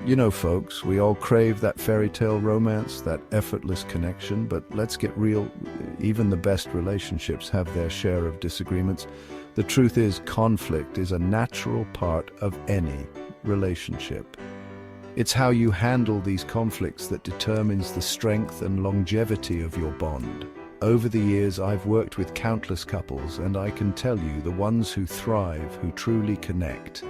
You know, folks, we all crave that fairy tale romance, that effortless connection, but let's get real. Even the best relationships have their share of disagreements. The truth is, conflict is a natural part of any relationship. It's how you handle these conflicts that determines the strength and longevity of your bond. Over the years, I've worked with countless couples, and I can tell you the ones who thrive, who truly connect,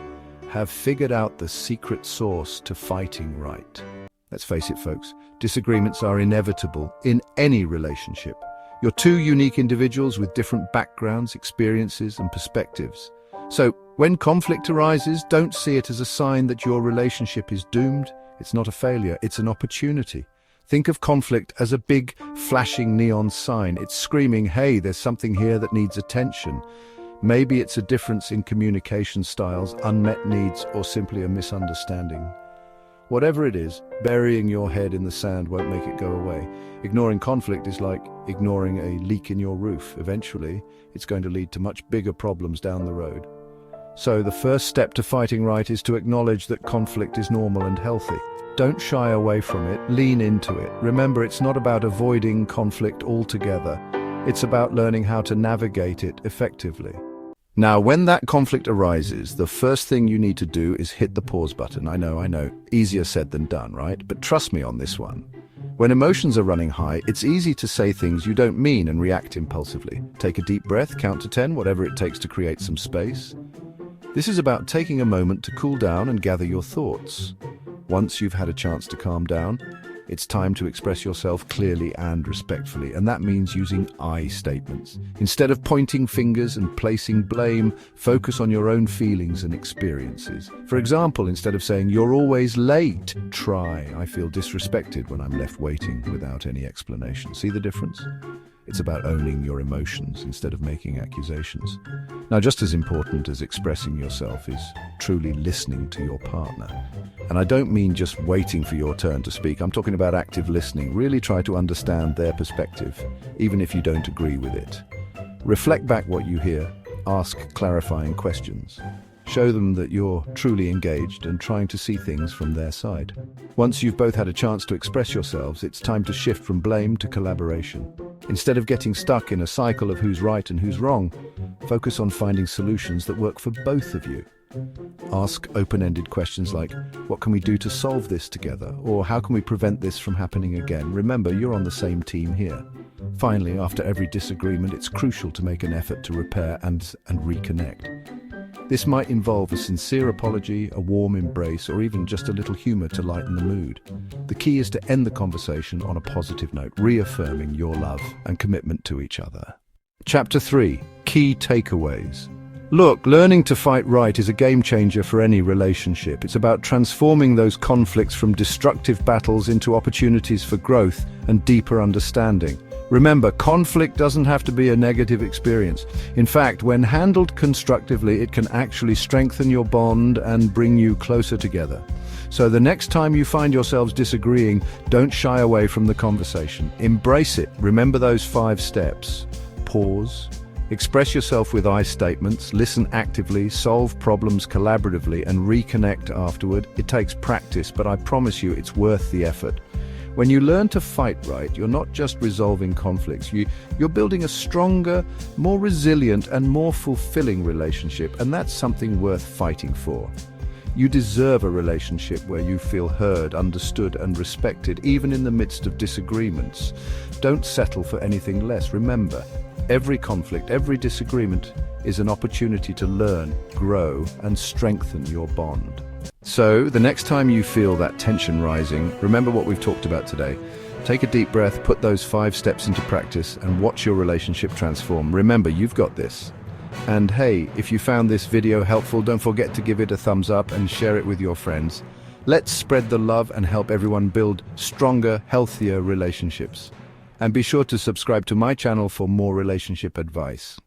have figured out the secret sauce to fighting right. Let's face it, folks, disagreements are inevitable in any relationship. You're two unique individuals with different backgrounds, experiences, and perspectives. So, when conflict arises, don't see it as a sign that your relationship is doomed. It's not a failure, it's an opportunity. Think of conflict as a big, flashing neon sign. It's screaming, hey, there's something here that needs attention. Maybe it's a difference in communication styles, unmet needs, or simply a misunderstanding. Whatever it is, burying your head in the sand won't make it go away. Ignoring conflict is like ignoring a leak in your roof. Eventually, it's going to lead to much bigger problems down the road. So the first step to fighting right is to acknowledge that conflict is normal and healthy. Don't shy away from it, lean into it. Remember, it's not about avoiding conflict altogether. It's about learning how to navigate it effectively. Now, when that conflict arises, the first thing you need to do is hit the pause button. I know, easier said than done, right? But trust me on this one. When emotions are running high, it's easy to say things you don't mean and react impulsively. Take a deep breath, count to 10, whatever it takes to create some space. This is about taking a moment to cool down and gather your thoughts. Once you've had a chance to calm down, it's time to express yourself clearly and respectfully, and that means using I statements. Instead of pointing fingers and placing blame, focus on your own feelings and experiences. For example, instead of saying, "You're always late," try, "I feel disrespected when I'm left waiting without any explanation." See the difference? It's about owning your emotions instead of making accusations. Now, just as important as expressing yourself is truly listening to your partner. And I don't mean just waiting for your turn to speak. I'm talking about active listening. Really try to understand their perspective, even if you don't agree with it. Reflect back what you hear. Ask clarifying questions. Show them that you're truly engaged and trying to see things from their side. Once you've both had a chance to express yourselves, it's time to shift from blame to collaboration. Instead of getting stuck in a cycle of who's right and who's wrong, focus on finding solutions that work for both of you. Ask open-ended questions like, what can we do to solve this together? Or how can we prevent this from happening again? Remember, you're on the same team here. Finally, after every disagreement, it's crucial to make an effort to repair and reconnect. This might involve a sincere apology, a warm embrace, or even just a little humor to lighten the mood. The key is to end the conversation on a positive note, reaffirming your love and commitment to each other. Chapter 3. Key takeaways. Look, learning to fight right is a game changer for any relationship. It's about transforming those conflicts from destructive battles into opportunities for growth and deeper understanding. Remember, conflict doesn't have to be a negative experience. In fact, when handled constructively, it can actually strengthen your bond and bring you closer together. So the next time you find yourselves disagreeing, don't shy away from the conversation. Embrace it. Remember those 5 steps. Pause. Express yourself with I statements, listen actively, solve problems collaboratively, and reconnect afterward. It takes practice, but I promise you it's worth the effort. When you learn to fight right, you're not just resolving conflicts, you're building a stronger, more resilient, and more fulfilling relationship, and that's something worth fighting for. You deserve a relationship where you feel heard, understood, and respected, even in the midst of disagreements. Don't settle for anything less. Remember, every conflict, every disagreement is an opportunity to learn, grow, and strengthen your bond. So, the next time you feel that tension rising, remember what we've talked about today. Take a deep breath, put those 5 steps into practice, and watch your relationship transform. Remember, you've got this. And hey, if you found this video helpful, don't forget to give it a thumbs up and share it with your friends. Let's spread the love and help everyone build stronger, healthier relationships. And be sure to subscribe to my channel for more relationship advice.